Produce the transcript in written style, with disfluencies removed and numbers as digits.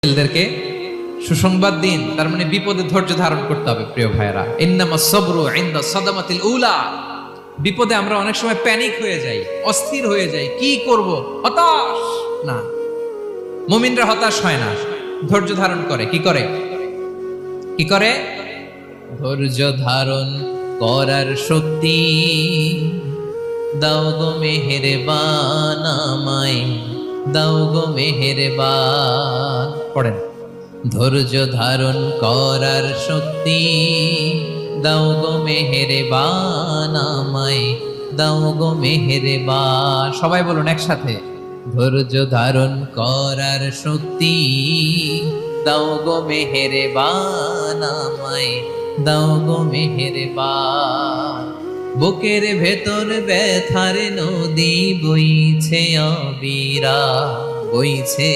ছেলেদেরকে সুসংবাদ দিন, তার মানে বিপদে ধৈর্য ধারণ করতে হবে। প্রিয় ভাইয়েরা, ইন্নামাস সাবরু ইনদা সাদামাতিল উলা। বিপদে আমরা অনেক সময় প্যানিক হয়ে যাই, অস্থির হয়ে যাই, কি করব, হতাশ। না, মুমিনরা হতাশ হয় না, ধৈর্য ধারণ করে। কি করে? কি করে? ধৈর্য ধারণ করার শক্তি দাও গো মেহেরবান আমায়, দাও গো মেহেরবান। পড়েন, ধৈর্য ধারণ করার শক্তি দাও গো মেহেরবান আমায়, দাও গো মেহেরবান। সবাই বলুন একসাথে, ধৈর্য ধারণ করার শক্তি দাও গো মেহেরবান আমায়, দাও গো মেহেরবান। বুকের ভেতর ব্যথার নদী বইছে অবিরা, বইছে